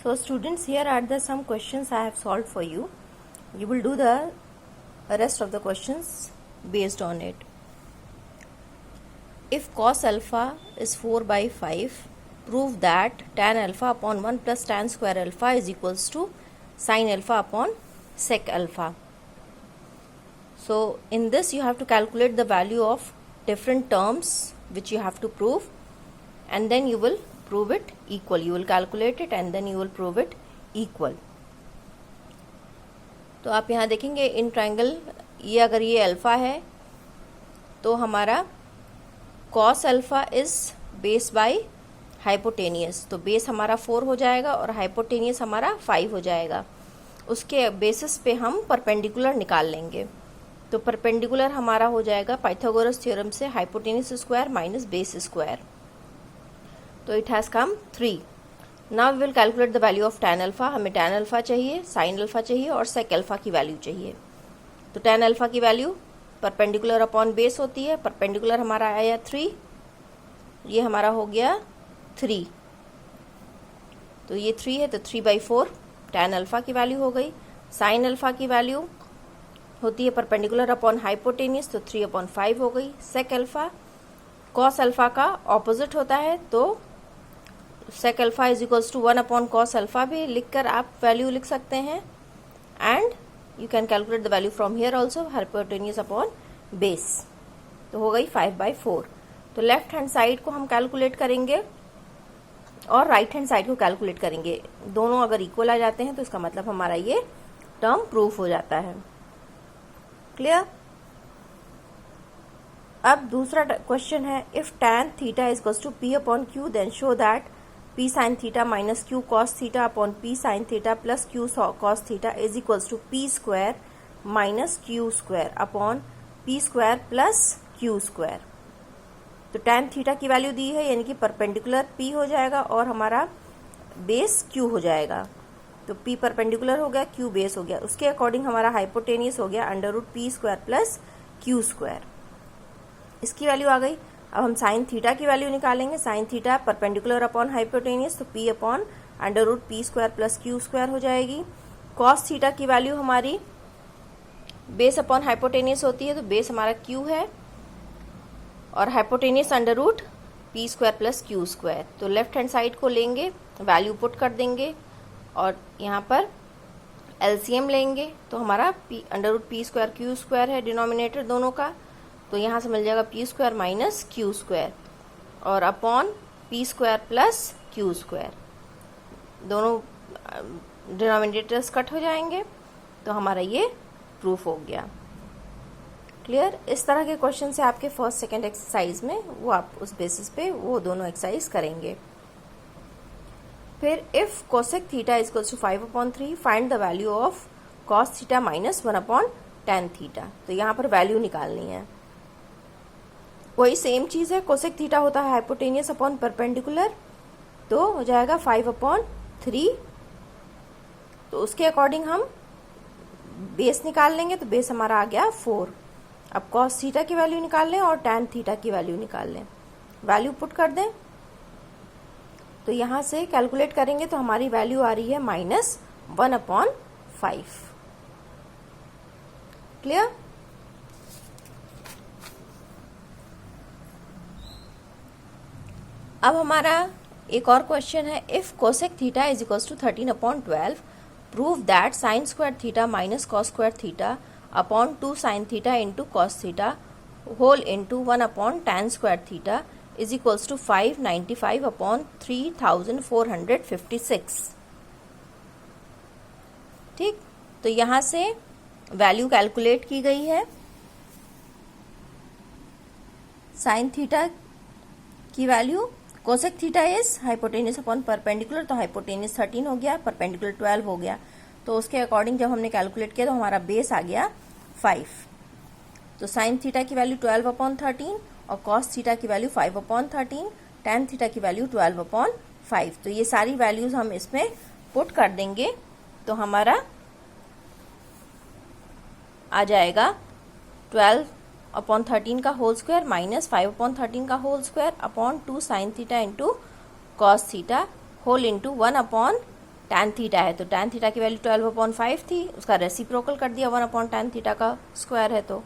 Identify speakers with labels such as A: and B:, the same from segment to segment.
A: So students, here are the some questions I have solved for you. You will do the rest of the questions based on it. If cos alpha is 4 by 5, prove that tan alpha upon 1 plus tan square alpha is equals to sin alpha upon sec alpha. So in this you have to calculate the value of different terms which you have to prove, and then you will prove it equal. You will calculate it and then you will prove it equal. तो आप यहाँ देखेंगे in triangle, ये अगर ये alpha है तो हमारा cos alpha is base by hypotenuse, तो बेस हमारा 4 हो जाएगा और हाइपोटेनियस हमारा 5 हो जाएगा. उसके बेसिस पे हम परपेंडिकुलर निकाल लेंगे. तो परपेंडिकुलर हमारा हो जाएगा पाइथागोरस थ्योरम से hypotenuse square minus base square. तो it has come 3. Now we will calculate the value of tan alpha. हमें tan अल्फा चाहिए, sin अल्फा चाहिए और sec अल्फा की वैल्यू चाहिए. तो tan अल्फा की वैल्यू परपेंडिकुलर अपॉन बेस होती है. परपेंडिकुलर हमारा आया 3, ये हमारा हो गया 3. तो ये 3 है तो 3/4 tan अल्फा की वैल्यू हो गई. sin अल्फा की वैल्यू होती है परपेंडिकुलर अपॉन हाइपोटेनियस, तो 3/5 हो गई. sec अल्फा cos अल्फा का ऑपोजिट होता है, तो sec alpha is equals to 1/cos alpha भी लिखकर आप वैल्यू लिख सकते हैं. And you can calculate the value from here also, hypotenuse upon base. तो हो गई 5/4. तो लेफ्ट हैंड साइड को हम कैलकुलेट करेंगे और राइट हैंड साइड को कैलकुलेट करेंगे. दोनों अगर इक्वल आ जाते हैं तो इसका मतलब हमारा ये टर्म प्रूफ हो जाता है. क्लियर? अब दूसरा क्वेश्चन है, if tan theta is equals to p/q then show that p sin theta minus q cos theta upon p sin theta plus q cos theta is equals to p square minus q square upon p square plus q square. तो tan theta की value दी है, यानी कि perpendicular p हो जाएगा और हमारा बेस q हो जाएगा. तो p परपेंडिकुलर हो गया, q बेस हो गया. उसके अकॉर्डिंग हमारा हाइपोटेनियस हो गया √p square plus q square. इसकी वैल्यू आ गई. अब हम साइन थीटा की वैल्यू निकालेंगे. Sine theta perpendicular upon hypotenuse, तो p upon √p square plus q square हो जाएगी. कॉस थीटा की वैल्यू हमारी बेस अपॉन हाइपोटेनियस होती है, तो बेस हमारा q है और hypotenuse √p square plus q square. तो लेफ्ट हैंड साइड को लेंगे, वैल्यू पुट कर देंगे और यहाँ पर एलसीएम लेंगे. तो हमारा √p स्क्वायर q स्क्वायर है डिनोमिनेटर दोनों का, तो यहाँ से मिल जाएगा p square minus q square और upon p square plus q square. दोनों डिनोमिनेटर्स कट हो जाएंगे, तो हमारा ये प्रूफ हो गया. क्लियर? इस तरह के क्वेश्चन से आपके फर्स्ट सेकंड एक्सरसाइज में वो आप उस बेसिस पे वो दोनों एक्सरसाइज करेंगे. फिर if cosec theta is equals to 5/3 find the value of cos theta minus 1/tan theta. तो यहाँ पर वैल्यू निकालनी है. वही सेम चीज है, कोसेक थीटा होता है हाइपोटेनियस अपॉन परपेंडिकुलर, तो हो जाएगा 5/3. तो उसके अकॉर्डिंग हम बेस निकाल लेंगे, तो बेस हमारा आ गया 4. अब कॉस थीटा की वैल्यू निकाल लें और tan थीटा की वैल्यू निकाल लें. वैल्यू पुट कर दें, तो यहां से कैलकुलेट करेंगे तो हमारी वैल्यू आ रही है -1/5. क्लियर? अब हमारा एक और क्वेश्चन है, if cosec theta is equals to 13/12 prove that sine square theta minus cos square theta upon 2 sine theta into cos theta whole into 1/tan square theta is equals to 595/3456. ठीक, तो यहां से value calculate की गई है. Sine theta की value, cosec theta is hypotenuse upon perpendicular, तो hypotenuse 13 हो गया, परपेंडिकुलर 12 हो गया. तो उसके अकॉर्डिंग जब हमने कैलकुलेट किया तो हमारा बेस आ गया 5. तो साइन थीटा की वैल्यू 12/13 और कॉस थीटा की वैल्यू 5/13, tan थीटा की वैल्यू 12/5. तो ये सारी वैल्यूज हम इसमें पुट कर देंगे, तो हमारा आ जाएगा 12/13 का होल स्क्वायर माइनस 5/13 का whole square upon 2 sine theta into cos theta whole into 1 tan theta है तो tan थीटा की वैल्यू 12/5 थी, उसका रेसिप्रोकल कर दिया 1/tan थीटा का स्क्वायर है तो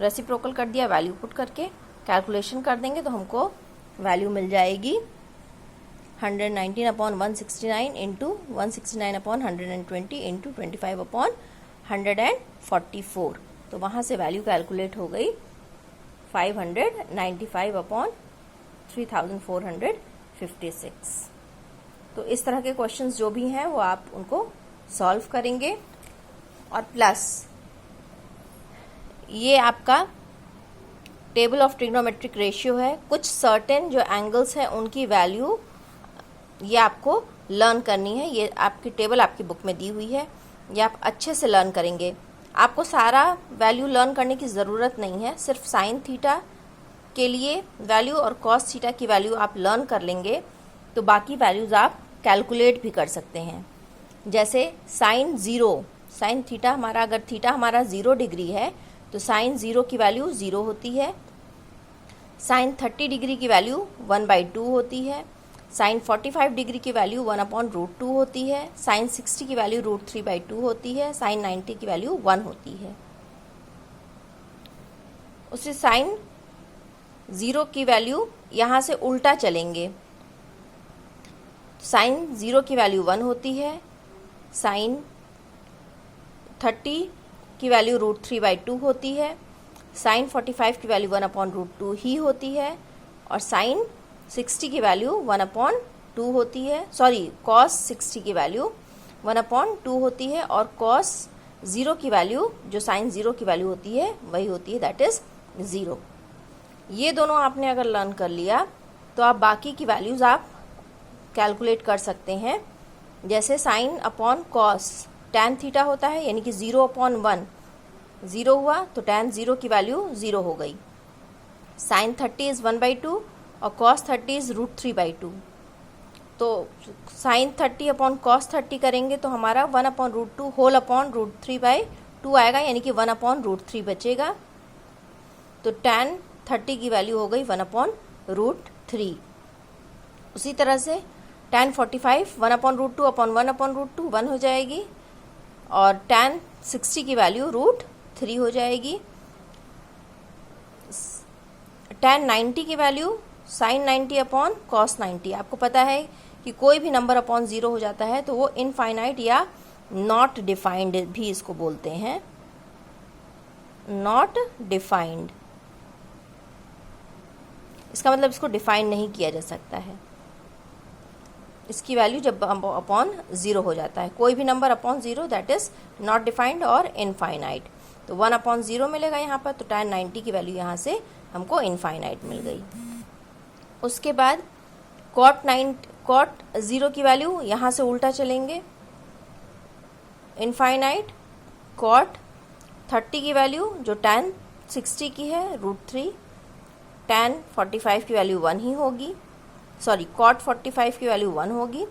A: रेसिप्रोकल कर दिया, वैल्यू पुट करके कैलकुलेशन कर देंगे तो हमको वैल्यू मिल जाएगी 119/169 इंटू 169/120 इंटू 25/144। तो वहाँ से वैल्यू कैलकुलेट हो गई 595/3456। तो इस तरह के क्वेश्चंस जो भी हैं वो आप उनको सॉल्व करेंगे। और प्लस ये आपका टेबल ऑफ ट्रिग्नोमेट्रिक रेशियो है, कुछ सर्टेन जो एंगल्स हैं उनकी वैल्यू ये आपको लर्न करनी है। ये आपकी टेबल आपकी बुक में दी हुई है, ये आप अच्छे से लर्न करेंगे। आपको सारा वैल्यू लर्न करने की ज़रूरत नहीं है, सिर्फ साइन थीटा के लिए वैल्यू और कॉस थीटा की वैल्यू आप लर्न कर लेंगे तो बाकी वैल्यूज़ आप कैलकुलेट भी कर सकते हैं। जैसे साइन थीटा हमारा, अगर थीटा हमारा 0 डिग्री है तो साइन 0 की वैल्यू 0 होती है। साइन 30 डिग्री की वैल्यू 1/2 होती है। साइन 45 डिग्री की वैल्यू 1/√2 होती है। साइन 60 की वैल्यू √3/2 होती है। साइन 90 की वैल्यू 1 होती है। उसी साइन 0 की वैल्यू यहाँ से उल्टा चलेंगे, साइन 0 की वैल्यू 1 होती है। साइन 30 की वैल्यू √3/2 होती है। साइन 45 की वैल्यू 1/√2 ही होती है। और साइन 60 की वैल्यू 1/2 होती है, कॉस 60 की वैल्यू 1/2 होती है। और कॉस 0 की वैल्यू, जो साइन 0 की वैल्यू होती है वही होती है, दैट इज 0। ये दोनों आपने अगर लर्न कर लिया तो आप बाकी की वैल्यूज़ आप कैलकुलेट कर सकते हैं। जैसे sine upon cos tan theta होता है, यानी कि 0/1 0 हुआ तो tan 0 की वैल्यू 0 हो गई। साइन 30 इज 1/2 और cos 30 इज √3/2। तो साइन 30 अपॉन cos 30 करेंगे तो हमारा 1/√2 होल अपॉन √3/2 आएगा, यानी कि 1/√3 बचेगा। तो tan 30 की वैल्यू हो गई 1/√3। उसी तरह से tan 45 1/√2 अपॉन 1/√2 1 हो जाएगी। और tan 60 की वैल्यू √3 हो जाएगी। tan 90 की वैल्यू साइन 90 अपॉन कॉस 90। आपको पता है कि कोई भी नंबर अपॉन 0 हो जाता है तो वो इनफाइनाइट या नॉट डिफाइंड भी इसको बोलते हैं, नॉट डिफाइंड। इसका मतलब इसको डिफाइन नहीं किया जा सकता है, इसकी वैल्यू जब अपॉन 0 हो जाता है। कोई भी number upon 0 that is not defined और इनफाइनाइट। तो 1/0 मिलेगा यहाँ पर, तो tan 90 की वैल्यू यहाँ से हमको इनफाइनाइट मिल गई। उसके बाद cot 0 की वैल्यू यहाँ से उल्टा चलेंगे, इनफाइनाइट। cot 30 की वैल्यू जो tan 60 की है √3। tan 45 की वैल्यू 1 ही होगी, cot 45 की वैल्यू 1 होगी।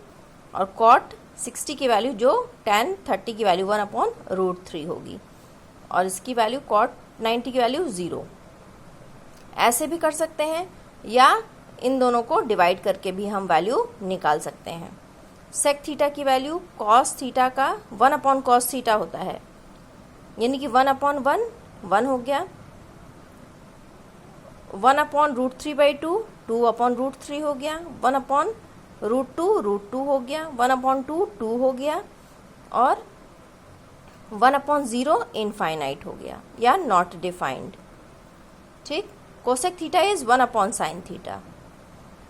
A: और cot 60 की वैल्यू जो tan 30 की वैल्यू 1/√3 होगी। और इसकी वैल्यू cot 90 की वैल्यू 0। ऐसे भी कर सकते हैं या इन दोनों को डिवाइड करके भी हम वैल्यू निकाल सकते हैं। सेक थीटा की वैल्यू कॉस थीटा का 1/cos थीटा होता है, यानी कि 1/1 1 हो गया। 1/√3/2 2/√3 हो गया। 1/√2 √2 हो गया। 1/2 2 हो गया। और 1/0 इनफाइनाइट हो गया या नॉट डिफाइंड। ठीक। Cosec theta is 1/sin theta.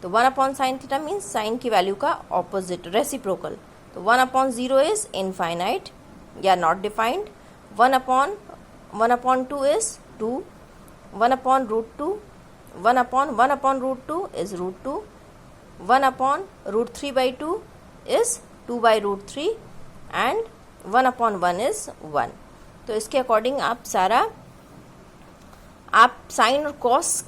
A: तो 1/sin थीटा मीन्स साइन की वैल्यू का ऑपोजिट, रेसिप्रोकल। तो 1/0 इज इनफाइनाइट या not defined. 1/2 is 2। 1/√2 1/1/√2 is √2। 1/√3/2 is 2/√3 and 1/1 is 1। तो इसके अकॉर्डिंग आप साइन और कॉस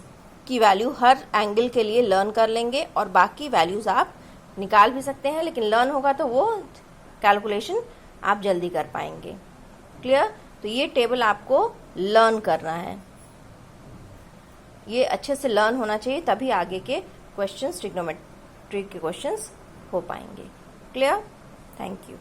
A: की वैल्यू हर एंगल के लिए लर्न कर लेंगे और बाकी वैल्यूज़ आप निकाल भी सकते हैं, लेकिन लर्न होगा तो वो कैलकुलेशन आप जल्दी कर पाएंगे। क्लियर। तो ये टेबल आपको लर्न करना है, ये अच्छे से लर्न होना चाहिए, तभी आगे के क्वेश्चंस, ट्रिग्नोमेट्री के क्वेश्चंस हो पाएंगे। क्लियर। Thank you.